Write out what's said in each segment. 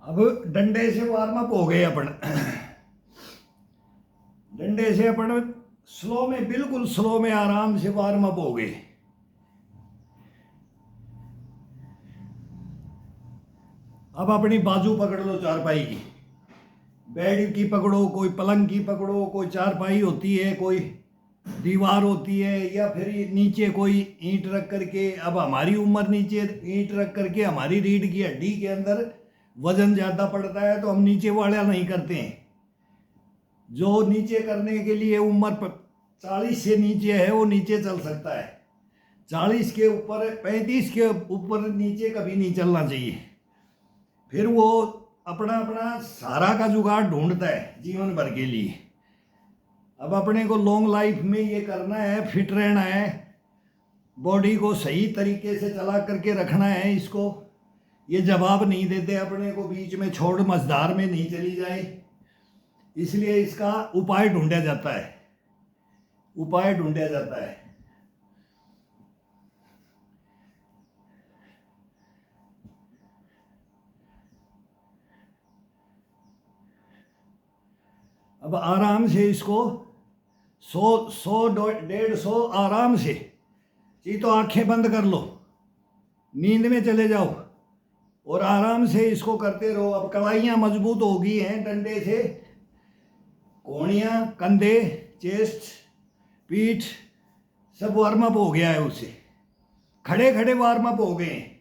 अब डंडे से वार्म अप हो गए अपन। डंडे से अपन स्लो में, बिल्कुल स्लो में आराम से वार्म अप हो गए। अब अपनी बाजू पकड़ लो चारपाई की, बेड की पकड़ो, कोई पलंग की पकड़ो, कोई चारपाई होती है, कोई दीवार होती है, या फिर नीचे कोई ईंट रख करके। अब हमारी उम्र नीचे ईंट रख करके, हमारी रीढ़ की हड्डी के अंदर वजन ज़्यादा पड़ता है तो हम नीचे वाला नहीं करते हैं। जो नीचे करने के लिए उम्र 40 से नीचे है वो नीचे चल सकता है, 40 के ऊपर, 35 के ऊपर नीचे कभी नहीं चलना चाहिए। फिर वो अपना अपना सहारा का जुगाड़ ढूंढता है जीवन भर के लिए। अब अपने को लॉन्ग लाइफ में ये करना है, फिट रहना है, बॉडी को सही तरीके से चला करके रखना है। इसको ये जवाब नहीं देते अपने को, बीच में छोड़ मझधार में नहीं चली जाए, इसलिए इसका उपाय ढूंढा जाता है, उपाय ढूंढा जाता है। अब आराम से इसको 100-150 आराम से, जी तो आंखें बंद कर लो, नींद में चले जाओ और आराम से इसको करते रहो। अब कलाइयाँ मजबूत हो गई हैं डंडे से, कोहनियाँ, कंधे, चेस्ट, पीठ सब वार्म अप हो गया है उससे। खड़े खड़े वार्म अप हो गए हैं,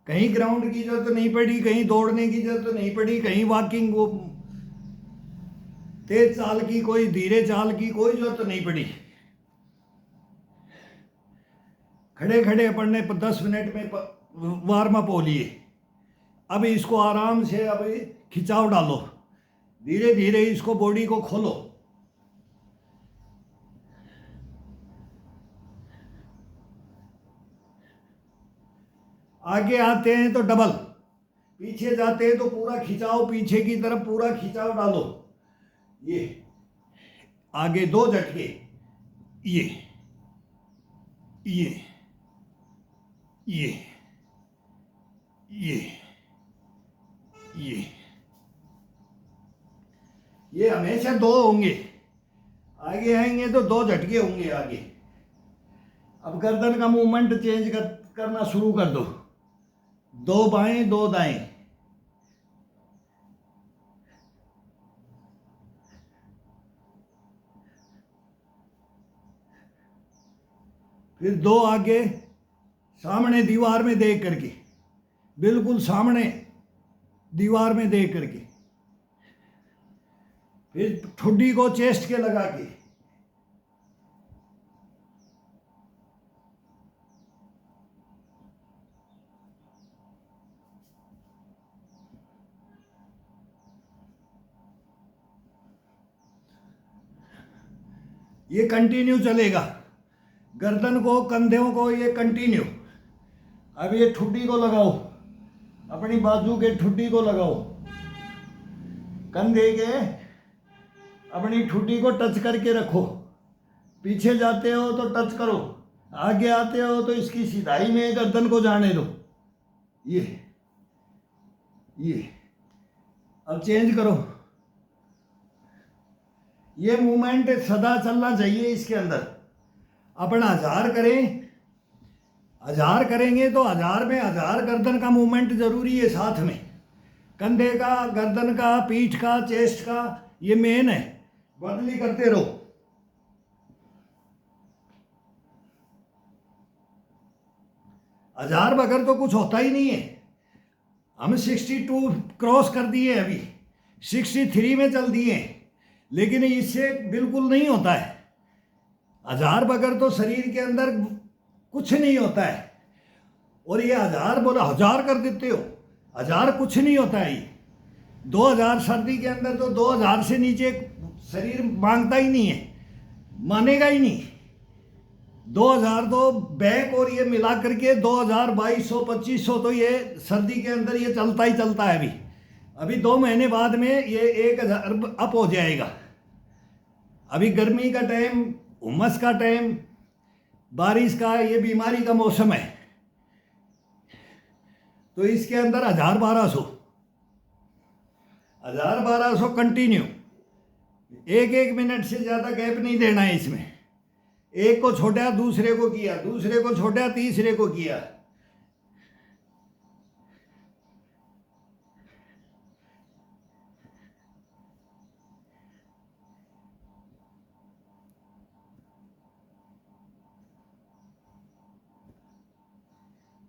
कहीं ग्राउंड की जरूरत नहीं पड़ी, कहीं दौड़ने की जरूरत नहीं पड़ी, कहीं वॉकिंग वो तेज चाल की, कोई धीरे चाल की कोई जरूरत नहीं पड़ी। खड़े खड़े अपन ने 10 मिनट में वार्म अप हो लिए। अब इसको आराम से अब खिंचाव डालो, धीरे धीरे इसको बॉडी को खोलो। आगे आते हैं तो डबल, पीछे जाते हैं तो पूरा खिंचाव, पीछे की तरफ पूरा खिंचाव डालो। ये आगे 2 झटके, ये ये ये ये ये हमेशा 2 होंगे, आगे आएंगे तो 2 झटके होंगे आगे। अब गर्दन का मूवमेंट चेंज करना शुरू कर दो, 2 बाएं 2 दाएं, फिर 2 आगे सामने दीवार में देख करके, बिल्कुल सामने दीवार में देख करके, फिर ठुड्डी को चेस्ट के लगा के, ये कंटिन्यू चलेगा। गर्दन को, कंधों को ये कंटिन्यू। अब ये ठुड्डी को लगाओ, अपनी बाजू के ठुड्डी को लगाओ, कंधे के अपनी ठुड्डी को टच करके रखो। पीछे जाते हो तो टच करो, आगे आते हो तो इसकी सीधाई में गर्दन को जाने दो। ये अब चेंज करो। ये मूवमेंट सदा चलना चाहिए इसके अंदर। अपन 1000 करें, 1000 करेंगे तो 1000 में 1000 गर्दन का मूवमेंट जरूरी है, साथ में कंधे का, गर्दन का, पीठ का, चेस्ट का, ये मेन है। बदली करते रहो। हजार बगैर तो कुछ होता ही नहीं है। हम 62 क्रॉस कर दिए, अभी 63 में चल दिए, लेकिन इससे बिल्कुल नहीं होता है। 1000 बगैर तो शरीर के अंदर कुछ नहीं होता है। और ये 1000 बोला 1000 कर देते हो, 1000 कुछ नहीं होता है। ये 2000 सर्दी के अंदर तो 2000 से नीचे शरीर मांगता ही नहीं है, मानेगा ही नहीं। 2000 तो बैक और ये मिला करके 2000, 2200, 2500 तो ये सर्दी के अंदर ये चलता ही चलता है। अभी 2 महीने बाद में ये 1000 अप हो जाएगा। अभी गर्मी का टाइम, उमस का टाइम, बारिश का, ये बीमारी का मौसम है, तो इसके अंदर 1000, 1200 1200 कंटिन्यू, एक एक मिनट से ज़्यादा गैप नहीं देना है इसमें। एक को छोड़ा दूसरे को किया, दूसरे को छोड़ा तीसरे को किया।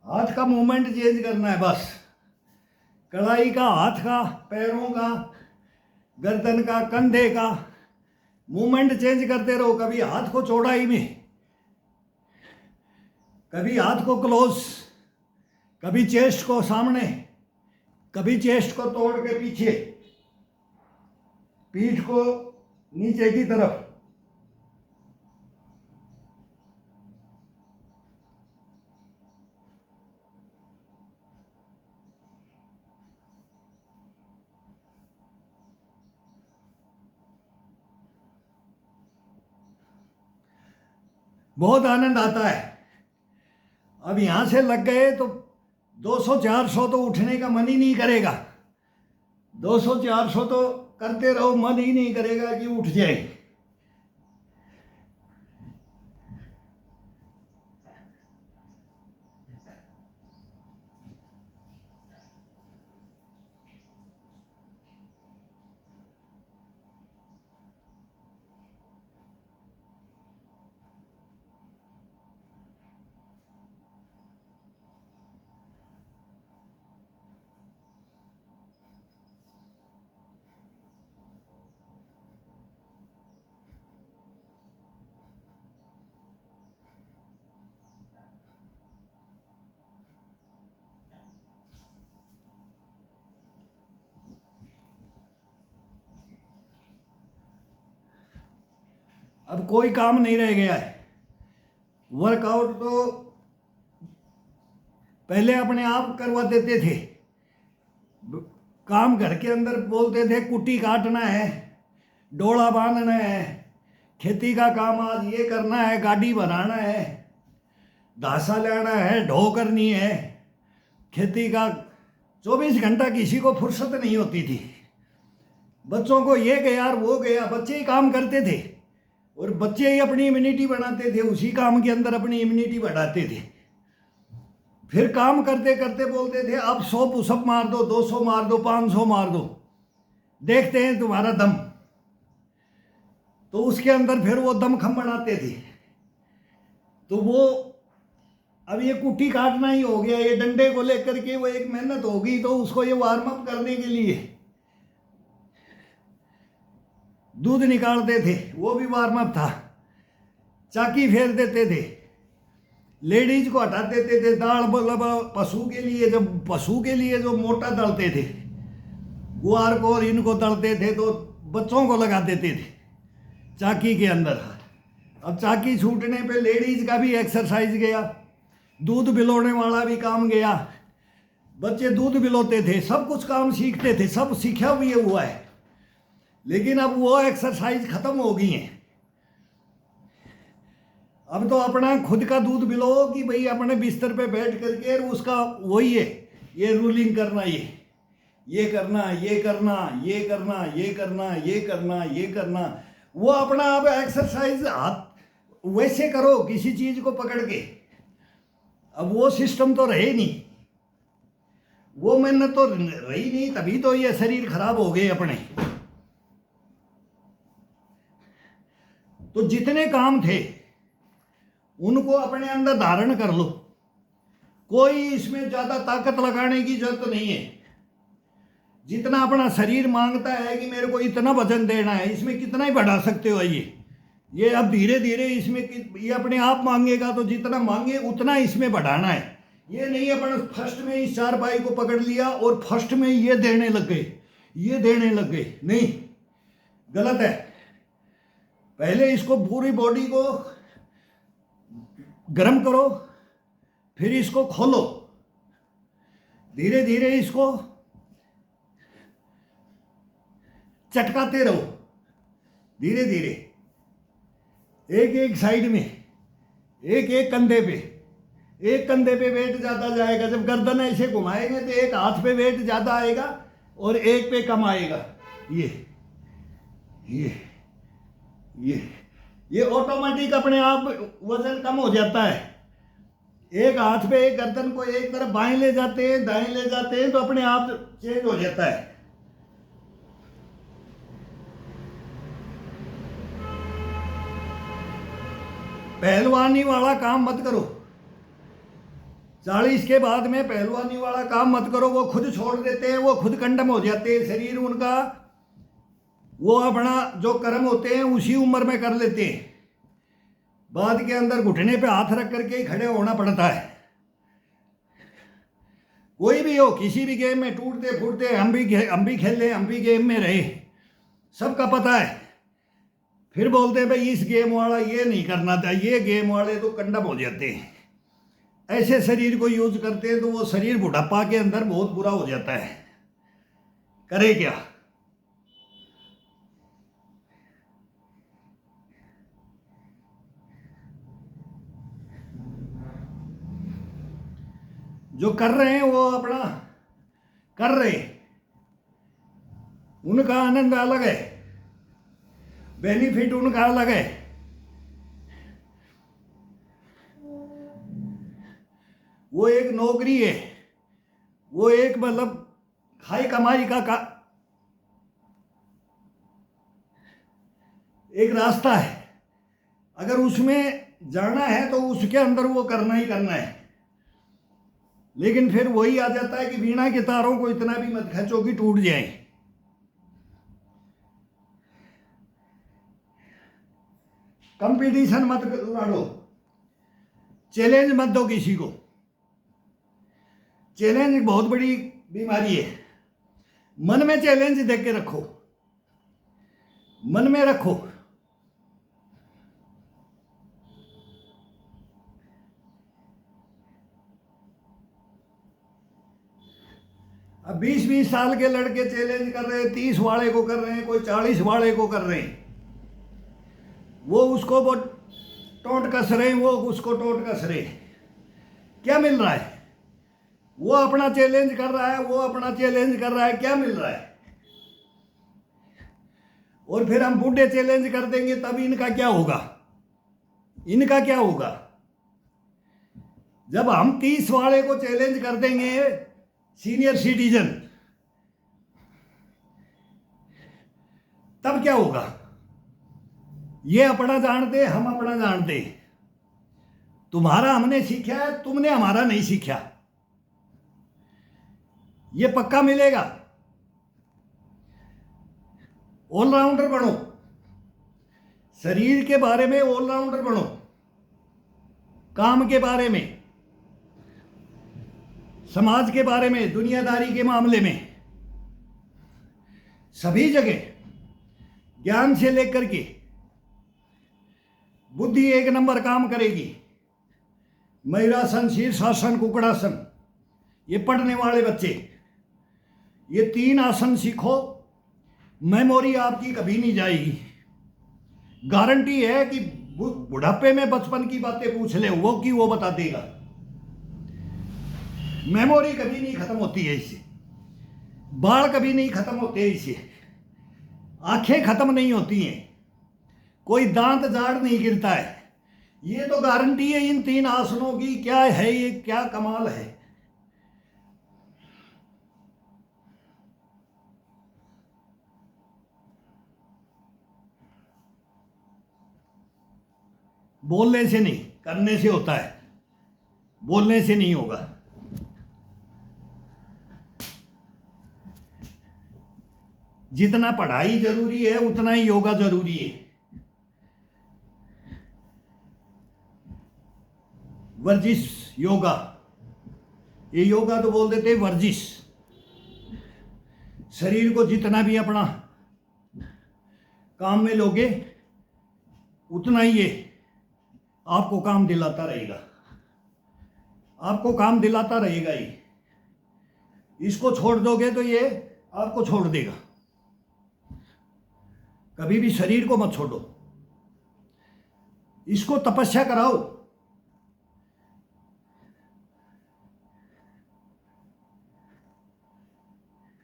हाथ का मूवमेंट चेंज करना है बस, कलाई का, हाथ का, पैरों का, गर्दन का, कंधे का मूवमेंट चेंज करते रहो। कभी हाथ को चौड़ाई में, कभी हाथ को क्लोज, कभी चेस्ट को सामने, कभी चेस्ट को तोड़ के पीछे, पीठ को नीचे की तरफ। बहुत आनंद आता है। अब यहाँ से लग गए तो 200-400 तो उठने का मन ही नहीं करेगा। 200-400 तो करते रहो, मन ही नहीं करेगा कि उठ जाए। अब कोई काम नहीं रह गया है। वर्कआउट तो पहले अपने आप करवा देते थे। काम घर के अंदर बोलते थे कुट्टी काटना है, डोला बांधना है, खेती का काम आज ये करना है, गाड़ी बनाना है, धासा लेना है, ढो करनी है, खेती का 24 घंटा किसी को फुर्सत नहीं होती थी। बच्चों को ये गया वो गया, बच्चे ही काम करते थे और बच्चे ही अपनी इम्यूनिटी बनाते थे, उसी काम के अंदर अपनी इम्यूनिटी बढ़ाते थे। फिर काम करते करते बोलते थे अब 100 पुशअप मार दो, 200 मार दो, 500 मार दो, देखते हैं तुम्हारा दम। तो उसके अंदर फिर वो दमखम बनाते थे। तो वो अब ये कुट्टी काटना ही हो गया, ये डंडे को लेकर के वो एक मेहनत होगी। तो उसको ये वार्म अप करने के लिए दूध निकालते थे, वो भी वार्म अप था। चाकी फेर देते थे, लेडीज को हटा देते थे। दाल पशु के लिए, जब पशु के लिए जो मोटा दलते थे, गुआर को और इनको दलते थे, तो बच्चों को लगा देते थे चाकी के अंदर। अब चाकी छूटने पे लेडीज का भी एक्सरसाइज गया, दूध बिलोने वाला भी काम गया। बच्चे दूध बिलोते थे, सब कुछ काम सीखते थे, सब सीखा हुआ है। लेकिन अब वो एक्सरसाइज खत्म हो गई है। अब तो अपना खुद का दूध बिलो कि भाई अपने बिस्तर पे बैठ करके उसका वही है, ये रूलिंग करना, ये करना, ये करना, ये करना, ये करना, ये करना, ये करना। वो अपना अब एक्सरसाइज हाथ वैसे करो किसी चीज को पकड़ के। अब वो सिस्टम तो रहे नहीं, वो मेहनत तो रही नहीं, तभी तो ये शरीर खराब हो गए अपने। तो जितने काम थे उनको अपने अंदर धारण कर लो। कोई इसमें ज्यादा ताकत लगाने की जरूरत नहीं है। जितना अपना शरीर मांगता है कि मेरे को इतना वजन देना है, इसमें कितना ही बढ़ा सकते हो। ये अब धीरे धीरे इसमें ये अपने आप मांगेगा, तो जितना मांगे उतना इसमें बढ़ाना है। ये नहीं अपन फर्स्ट में इस चारपाई को पकड़ लिया और फर्स्ट में ये देने लग गए, ये देने लग गए, नहीं, गलत है। पहले इसको पूरी बॉडी को गर्म करो, फिर इसको खोलो, धीरे धीरे इसको चटकाते रहो, धीरे धीरे, एक एक साइड में, एक एक कंधे पे। एक कंधे पे वेट ज़्यादा जाएगा, जब गर्दन ऐसे घुमाएंगे तो एक हाथ पे वेट ज़्यादा आएगा और एक पे कम आएगा। ये ये ये ये ऑटोमेटिक अपने आप वजन कम हो जाता है। एक हाथ पे एक गर्दन को एक तरफ बाएं ले जाते हैं, दाएं ले जाते हैं, तो अपने आप चेंज हो जाता है। पहलवानी वाला काम मत करो। 40 के बाद में पहलवानी वाला काम मत करो। वो खुद छोड़ देते हैं, वो खुद कंडम हो जाते हैं, शरीर उनका वो अपना जो कर्म होते हैं उसी उम्र में कर लेते हैं। बाद के अंदर घुटने पे हाथ रख करके ही खड़े होना पड़ता है। कोई भी हो, किसी भी गेम में टूटते फूटते हम भी खेले, हम भी गेम में रहे, सबका पता है। फिर बोलते हैं भाई इस गेम वाला ये नहीं करना था, ये गेम वाले तो कंडम हो जाते हैं। ऐसे शरीर को यूज करते हैं तो वो शरीर बुढ़ापा के अंदर बहुत बुरा हो जाता है। करे क्या? जो कर रहे हैं वो अपना कर रहे, उनका आनंद अलग है, बेनिफिट उनका अलग है। वो एक नौकरी है, वो एक मतलब हाई कमाई का एक रास्ता है। अगर उसमें जाना है तो उसके अंदर वो करना ही करना है। लेकिन फिर वही आ जाता है कि वीणा के तारों को इतना भी मत खींचो कि टूट जाए। कंपटीशन मत लड़ो, चैलेंज मत दो किसी को। चैलेंज एक बहुत बड़ी बीमारी है। मन में चैलेंज देख के रखो, मन में रखो। अब 20-20 साल के लड़के चैलेंज कर रहे हैं, 30 वाले को कर रहे हैं, कोई 40 वाले को कर रहे हैं। वो उसको वो टोंट कस रहे हैं, वो उसको टोंट कस रहे हैं। क्या मिल रहा है? वो अपना चैलेंज कर रहा है, वो अपना चैलेंज कर रहा है, क्या मिल रहा है? और फिर हम बूढ़े चैलेंज कर देंगे तब इनका क्या होगा? इनका क्या होगा? जब हम 30 वाले को चैलेंज कर देंगे, सीनियर सिटीजन, तब क्या होगा? ये अपना जानते, हम अपना जानते। तुम्हारा हमने सीखा है, तुमने हमारा नहीं सीखा। ये पक्का मिलेगा। ऑलराउंडर बनो, शरीर के बारे में ऑलराउंडर बनो, काम के बारे में, समाज के बारे में, दुनियादारी के मामले में, सभी जगह ज्ञान से लेकर के बुद्धि एक नंबर काम करेगी। मयूरासन, शीर्षासन, कुकड़ासन, ये पढ़ने वाले बच्चे, ये 3 आसन सीखो, मेमोरी आपकी कभी नहीं जाएगी। गारंटी है कि बुढ़ापे में बचपन की बातें पूछ ले, वो की वो बता देगा। मेमोरी कभी नहीं खत्म होती है इससे, बाल कभी नहीं खत्म होते इससे, आंखें खत्म नहीं होती हैं, कोई दांत जाड़ नहीं गिरता है। ये तो गारंटी है इन 3 आसनों की। क्या है ये, क्या कमाल है। बोलने से नहीं, करने से होता है, बोलने से नहीं होगा। जितना पढ़ाई जरूरी है उतना ही योगा जरूरी है। वर्जिश योगा, ये योगा तो बोल देते हैं वर्जिश। शरीर को जितना भी अपना काम में लोगे उतना ही ये आपको काम दिलाता रहेगा, आपको काम दिलाता रहेगा। ये इसको छोड़ दोगे तो ये आपको छोड़ देगा। कभी भी शरीर को मत छोड़ो, इसको तपस्या कराओ।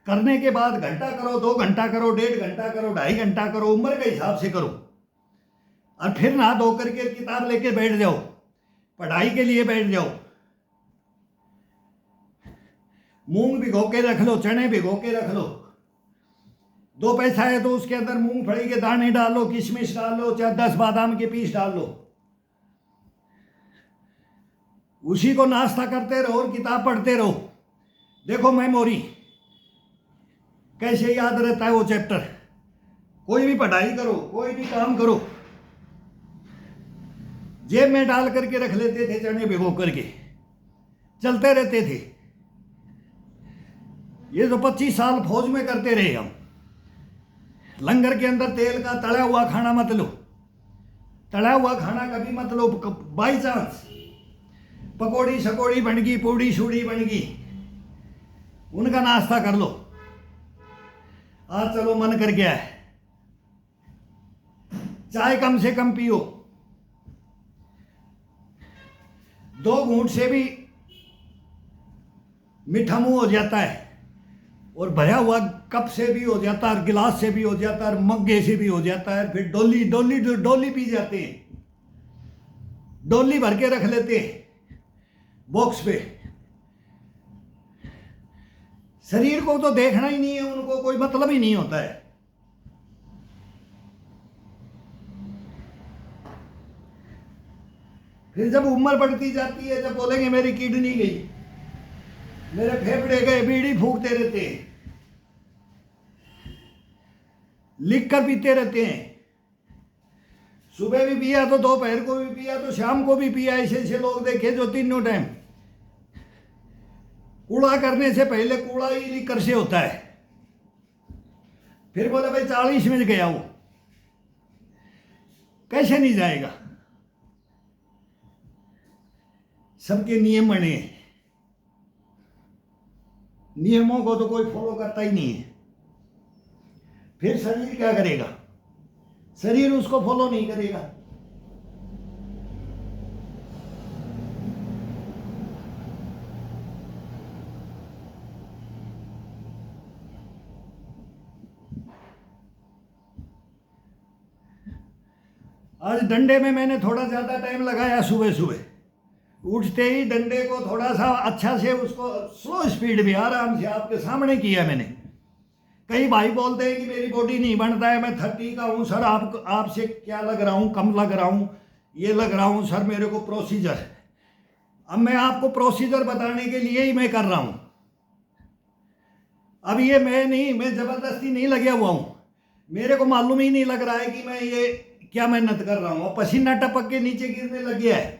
करने के बाद घंटा करो, 2 घंटा करो, 1.5 घंटा करो, 2.5 घंटा करो, उम्र के हिसाब से करो। और फिर नहा धो करके किताब लेके बैठ जाओ, पढ़ाई के लिए बैठ जाओ। मूंग भिगो के रख लो, चने भिगो के रख लो। 2 पैसा है तो उसके अंदर मूंगफली के दाने डालो, किशमिश डालो, चाहे 10 बादाम के पीस डाल लो। उसी को नाश्ता करते रहो और किताब पढ़ते रहो। देखो मेमोरी कैसे याद रहता है वो चैप्टर। कोई भी पढ़ाई करो, कोई भी काम करो, जेब में डाल करके रख लेते थे, चने भिगो करके चलते रहते थे। ये तो 25 साल फौज में करते रहे हम। लंगर के अंदर तेल का तला हुआ खाना मत लो, तला हुआ खाना कभी मत लो। बाई चांस पकौड़ी शकौड़ी बन गई, पूड़ी शूड़ी बन गई, उनका नाश्ता कर लो। आज चलो मन कर गया है, चाय कम से कम पियो। 2 घूंट से भी मीठा मुंह हो जाता है, और भरा हुआ कप से भी हो जाता है, गिलास से भी हो जाता है, मग्गे से भी हो जाता है। फिर डोली पी जाते हैं, डोली भर के रख लेते हैं बॉक्स पे। शरीर को तो देखना ही नहीं है, उनको कोई मतलब ही नहीं होता है। फिर जब उम्र बढ़ती जाती है, जब बोलेंगे मेरी किडनी गई, मेरे फेफड़े गए, बीड़ी फूकते रहते हैं, लिख कर पीते रहते हैं। सुबह भी पिया तो दोपहर को भी पिया तो शाम को भी पिया। ऐसे ऐसे लोग देखे जो तीनों टाइम कूड़ा करने से पहले कूड़ा ही लीकर से होता है। फिर बोले भाई 40 में गया वो, कैसे नहीं जाएगा? सबके नियम बने, नियमों को तो कोई फॉलो करता ही नहीं है। फिर शरीर क्या करेगा? शरीर उसको फॉलो नहीं करेगा। आज डंडे में मैंने थोड़ा ज़्यादा टाइम लगाया। सुबह सुबह उठते ही डंडे को थोड़ा सा अच्छा से, उसको स्लो स्पीड में आराम से आपके सामने किया मैंने। कई भाई बोलते हैं कि मेरी बॉडी नहीं बनता है, मैं 30 का हूँ सर, आपसे क्या लग रहा हूँ, कम लग रहा हूँ, ये लग रहा हूँ सर, मेरे को प्रोसीजर। अब मैं आपको प्रोसीजर बताने के लिए ही मैं कर रहा हूँ। अब ये मैं ज़बरदस्ती नहीं लगा हुआ हूँ। मेरे को मालूम ही नहीं लग रहा है कि मैं ये क्या मेहनत कर रहा हूँ। पसीना टपक के नीचे गिरने लग गया है।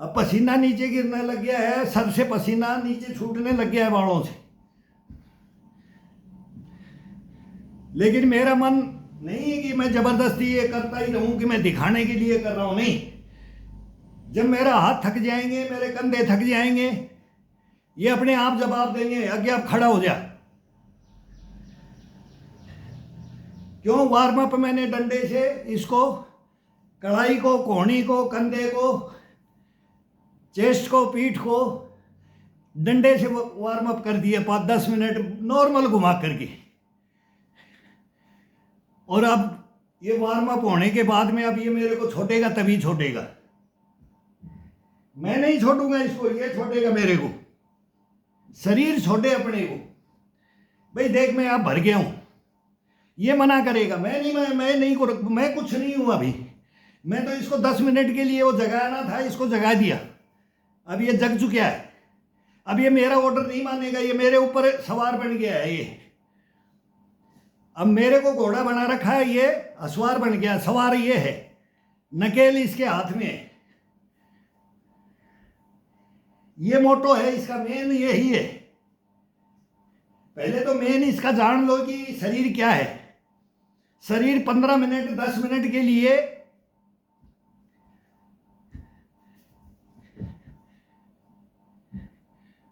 अब पसीना नीचे गिरने लग गया है, सर से पसीना नीचे छूटने लग गया है बालों से। लेकिन मेरा मन नहीं है कि मैं जबरदस्ती ये करता ही रहूं कि मैं दिखाने के लिए कर रहा हूं। नहीं, जब मेरा हाथ थक जाएंगे, मेरे कंधे थक जाएंगे, ये अपने आप जवाब देंगे, आगे आप खड़ा हो जा। क्यों? वार्म अप मैंने डंडे से इसको, कलाई को, कोहनी को, कंधे को, चेस्ट को, पीठ को डंडे से वार्म अप कर दिया 5-10 मिनट नॉर्मल घुमा करके। और अब ये वार्म अप होने के बाद में अब ये मेरे को छोड़ेगा, तभी छोड़ेगा। मैं नहीं छोड़ूंगा इसको, ये छोड़ेगा मेरे को। शरीर छोड़े अपने को। भाई देख मैं अब भर गया हूं, ये मना करेगा। मैं कुछ नहीं हूं अभी। मैं तो इसको 10 मिनट के लिए वो जगाना था, इसको जगा दिया। अब ये जग चुका है। अब ये मेरा ऑर्डर नहीं मानेगा, ये मेरे ऊपर सवार बन गया है। ये अब मेरे को घोड़ा बना रखा है, ये असवार बन गया। सवार ये है, नकेल इसके हाथ में है। ये मोटो है इसका, मेन यही है। पहले तो मेन इसका जान लो कि शरीर क्या है। शरीर 15 मिनट 10 मिनट के लिए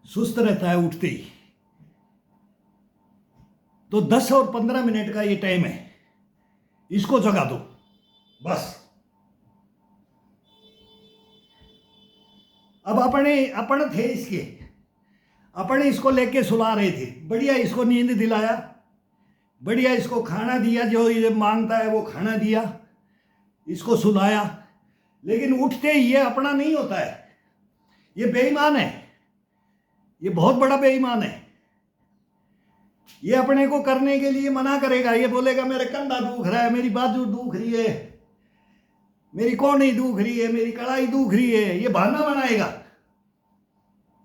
सुस्त रहता है उठते ही। तो 10 और 15 मिनट का ये टाइम है, इसको जगा दो बस। अब अपन थे इसके, अपन इसको लेके सुला रहे थे, बढ़िया इसको नींद दिलाया, बढ़िया इसको खाना दिया, जो ये मांगता है वो खाना दिया, इसको सुलाया, लेकिन उठते ही ये अपना नहीं होता है। ये बेईमान है, ये बहुत बड़ा बेईमान है। ये अपने को करने के लिए मना करेगा, ये बोलेगा मेरे कंधा दुख रहा है, मेरी बाजू दुख रही है, मेरी कोहनी दुख रही है, मेरी कलाई दुख रही है, ये बहाना बनाएगा।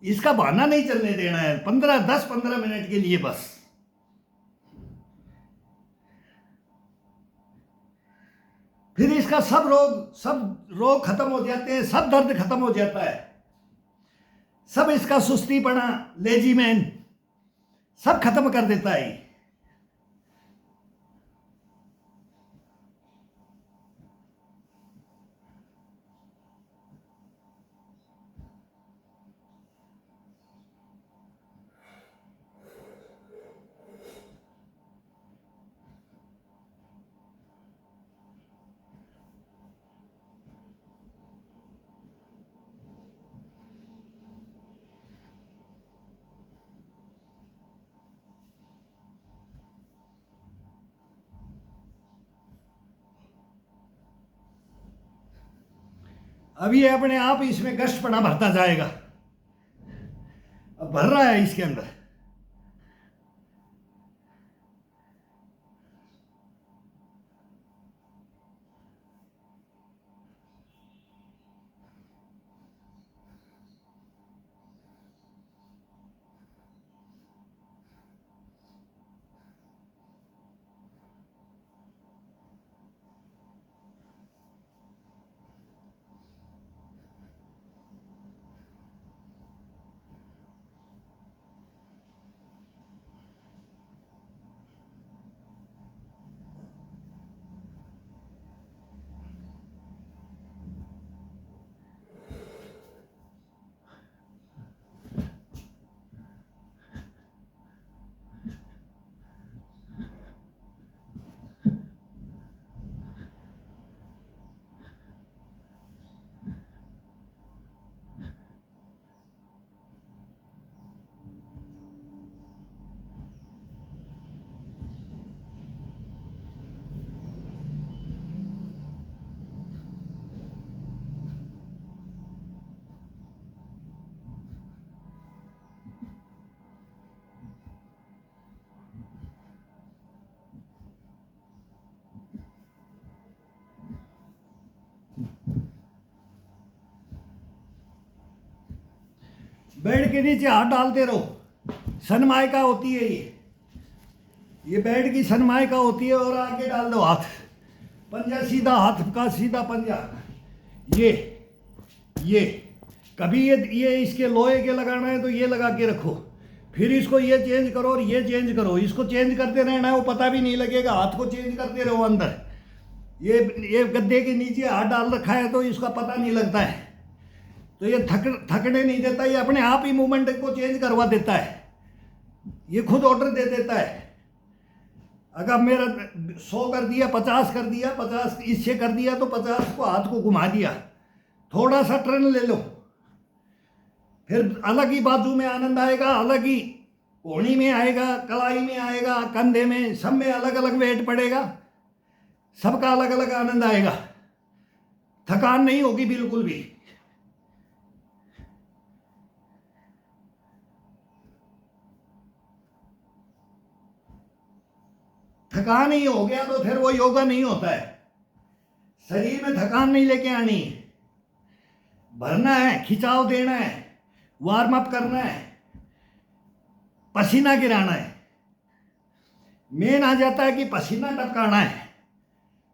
इसका बहाना नहीं चलने देना है 10-15 मिनट के लिए बस। फिर इसका सब रोग खत्म हो जाते हैं, सब दर्द खत्म हो जाता है, सब इसका सुस्तीपना, लेजीमैन सब खत्म कर देता है। अब ये अपने आप इसमें गश्तपना भरता जाएगा, अब भर रहा है इसके अंदर। बेड के नीचे हाथ डालते रहो, सनमाइका होती है ये बेड की सनमाइका होती है, और आगे डाल दो हाथ, पंजा सीधा, हाथ का सीधा पंजा, ये कभी ये इसके लोहे के लगाना है तो ये लगा के रखो, फिर इसको ये चेंज करो और ये चेंज करो, इसको चेंज करते रहना है, वो पता भी नहीं लगेगा, हाथ को चेंज करते रहो अंदर। ये गद्दे के नीचे हाथ डाल रखा है तो इसका पता नहीं लगता है, तो ये थकने नहीं देता, ये अपने आप ही मूवमेंट को चेंज करवा देता है, ये खुद ऑर्डर दे देता है। अगर मेरा 100 कर दिया, 50 कर दिया, 50 इससे कर दिया तो 50 को हाथ को घुमा दिया, थोड़ा सा टर्न ले लो, फिर अलग ही बाजू में आनंद आएगा, अलग ही कोहनी में आएगा, कलाई में आएगा, कंधे में, सब में अलग अलग वेट पड़ेगा, सबका अलग अलग आनंद आएगा, थकान नहीं होगी बिल्कुल भी। थकान ही हो गया तो फिर वो योगा नहीं होता है। शरीर में थकान नहीं लेके आनी है, भरना है, खिंचाव देना है, वार्म अप करना है, पसीना गिराना है। मेन आ जाता है कि पसीना टपकाना है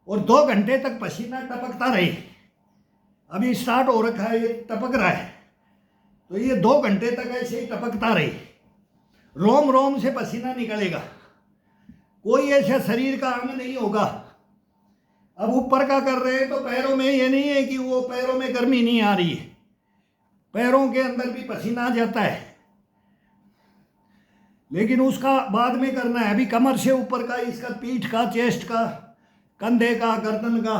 और 2 घंटे तक पसीना टपकता रहे। अभी स्टार्ट हो रखा है, ये टपक रहा है, तो ये 2 घंटे तक ऐसे ही टपकता रहे, रोम रोम से पसीना निकलेगा, कोई ऐसा शरीर का अंग नहीं होगा। अब ऊपर का कर रहे हैं तो पैरों में ये नहीं है कि वो पैरों में गर्मी नहीं आ रही है, पैरों के अंदर भी पसीना आ जाता है, लेकिन उसका बाद में करना है। अभी कमर से ऊपर का, इसका पीठ का, चेस्ट का, कंधे का, गर्दन का,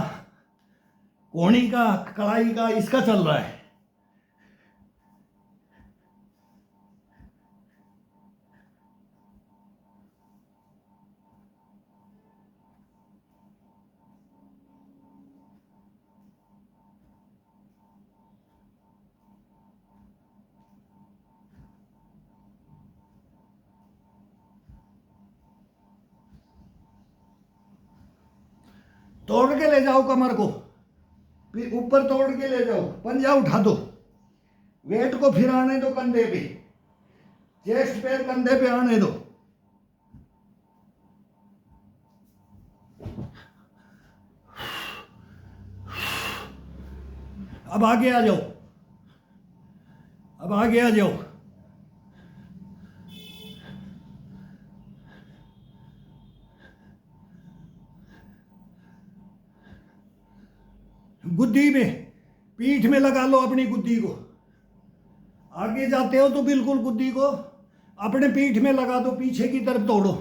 कोहनी का, कलाई का, इसका चल रहा है। तोड़ के ले जाओ कमर को, फिर ऊपर तोड़ के ले जाओ, पंजा उठा दो, वेट को फिर आने दो कंधे पे, चेस्ट पे कंधे पे आने दो। अब आगे आ जाओ, अब आगे आ जाओ। गुद्दी में, पीठ में लगा लो अपनी गुद्दी को। आगे जाते हो तो बिल्कुल गुद्दी को अपने पीठ में लगा दो, पीछे की तरफ तोड़ो,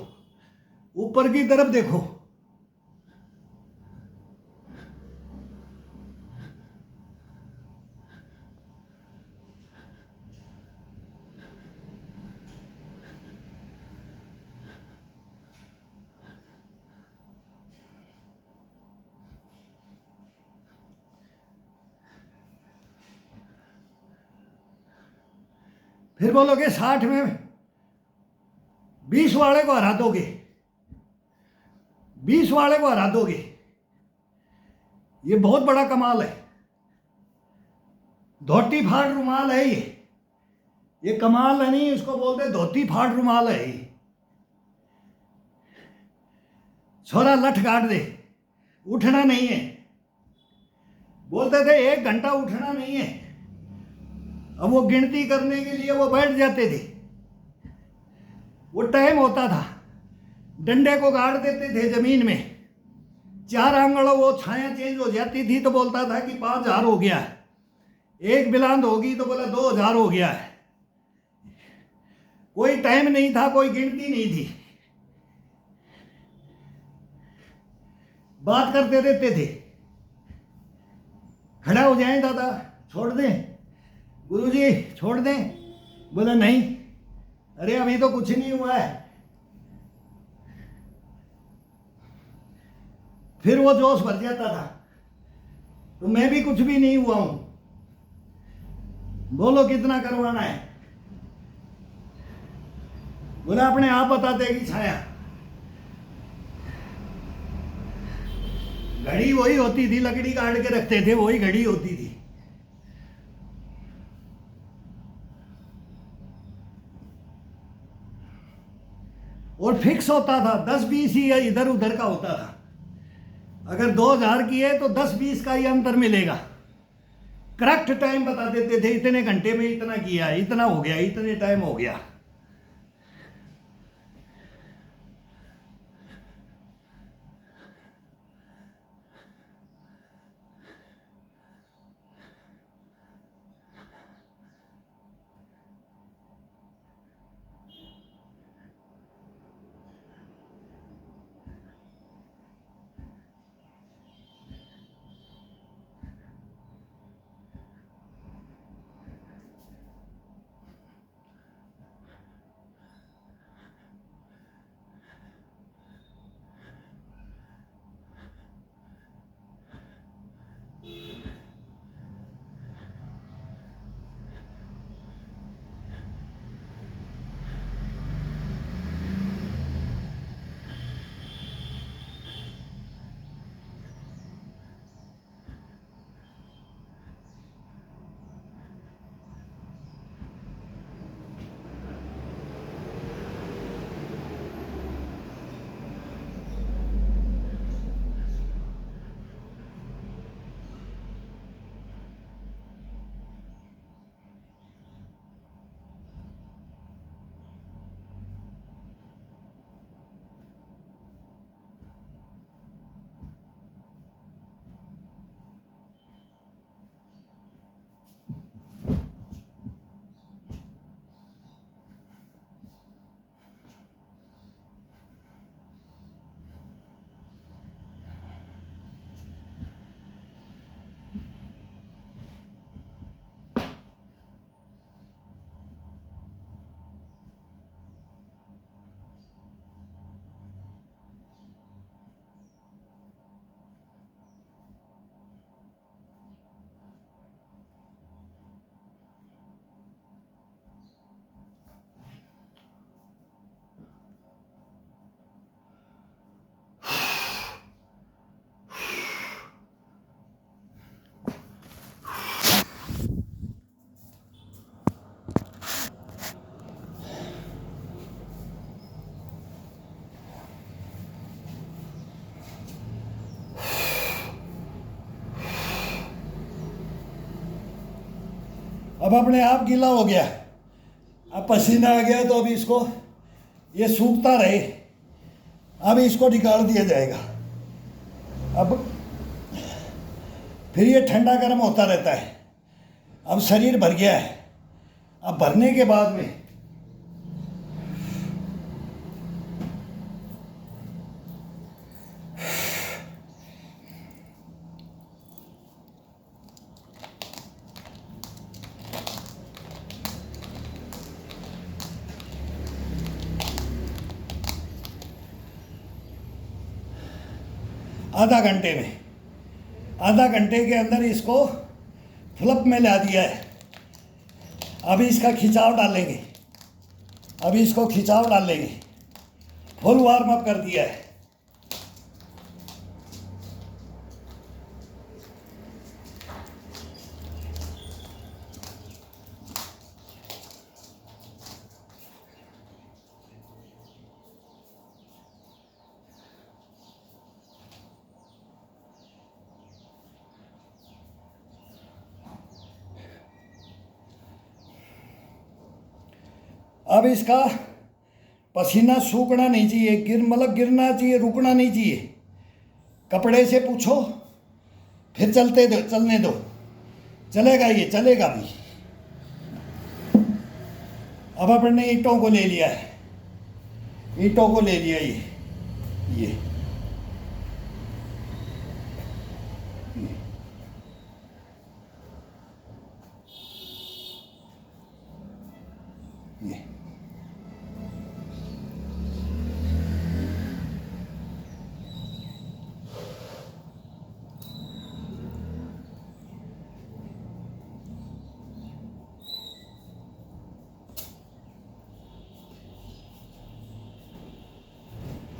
ऊपर की तरफ देखो। फिर बोलोगे 60 में 20 वाले को हरा दोगे, 20 वाले को हरा दोगे। ये बहुत बड़ा कमाल है, धोती फाड़ रुमाल है ये कमाल है नहीं, इसको बोलते धोती फाड़ रुमाल है ये। छोरा लठ काट दे, उठना नहीं है, बोलते थे 1 घंटा उठना नहीं है। अब वो गिनती करने के लिए वो बैठ जाते थे, वो टाइम होता था, डंडे को गाड़ देते थे जमीन में, 4 आंगड़ों वो छाया चेंज हो जाती थी तो बोलता था कि 5000 हो गया है, 1 बिलांद होगी तो बोला 2000 हो गया है। कोई टाइम नहीं था, कोई गिनती नहीं थी, बात करते रहते थे। खड़ा हो जाए दादा, छोड़ दें गुरुजी, छोड़ दें, बोला नहीं, अरे अभी तो कुछ नहीं हुआ है। फिर वो जोश भर जाता था, तो मैं भी कुछ भी नहीं हुआ हूं, बोलो कितना करवाना है। बोला अपने आप बताते कि छाया, घड़ी वही होती थी, लकड़ी काट के रखते थे, वही घड़ी होती थी। और फिक्स होता था, 10-20 ही इधर उधर का होता था। अगर 2000 की है तो 10-20 का ही अंतर मिलेगा। करेक्ट टाइम बता देते थे, इतने घंटे में इतना किया, इतना हो गया, इतने टाइम हो गया। अब अपने आप गीला हो गया, अब पसीना आ गया, तो अब इसको ये सूखता रहे, अब इसको निकाल दिया जाएगा। अब फिर ये ठंडा गर्म होता रहता है। अब शरीर भर गया है। अब भरने के बाद में आधा घंटे के अंदर इसको फ्लप में ला दिया है। अभी इसका खिंचाव डालेंगे, अभी इसको खिंचाव डालेंगे। फुल वार्म अप कर दिया है। अब इसका पसीना सूखना नहीं चाहिए, मतलब गिरना चाहिए, रुकना नहीं चाहिए। कपड़े से पूछो, फिर चलने दो, चलेगा, ये चलेगा भी। अब अपने ईंटों को ले लिया है, ईंटों को ले लिया ये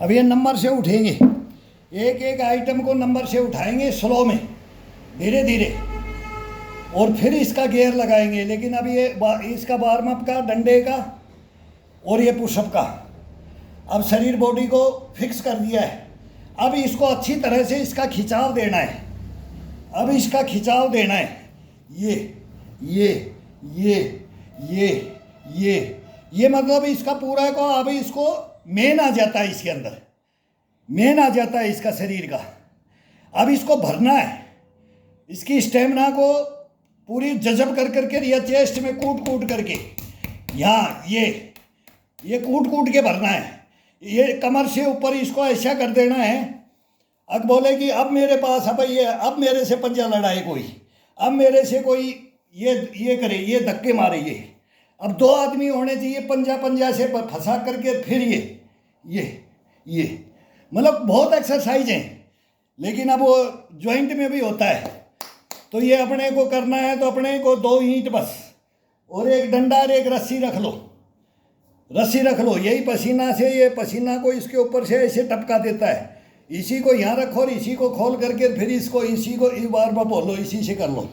अब ये नंबर से उठेंगे, एक एक आइटम को नंबर से उठाएंगे, स्लो में, धीरे धीरे, और फिर इसका गियर लगाएंगे। लेकिन अब ये इसका वार्म अप का, डंडे का और ये पुशअप का, अब शरीर बॉडी को फिक्स कर दिया है। अब इसको अच्छी तरह से इसका खिंचाव देना है। अब इसका खिंचाव देना है, ये मतलब इसका पूरा को, अब इसको मेन आ जाता है, इसके अंदर मेन आ जाता है इसका शरीर का। अब इसको भरना है, इसकी स्टेमिना को पूरी जजब कर करके, या चेस्ट में कूट कूट करके, यहाँ ये कूट कूट के भरना है। ये कमर से ऊपर इसको ऐसा कर देना है। अब बोले कि अब मेरे पास, अब मेरे से पंजा लड़ाए कोई, अब मेरे से कोई ये करे, ये धक्के मारे, ये अब 2 आदमी होने चाहिए, पंजा से फंसा करके, फिर ये मतलब बहुत एक्सरसाइज हैं। लेकिन अब वो जॉइंट में भी होता है, तो ये अपने को करना है, तो अपने को 2 ईंट बस, और एक डंडा और एक रस्सी रख लो। यही पसीना से, ये पसीना को इसके ऊपर से ऐसे टपका देता है। इसी को यहाँ रखो और इसी को खोल करके फिर इसी को एक बार बोलो, इसी से कर लो।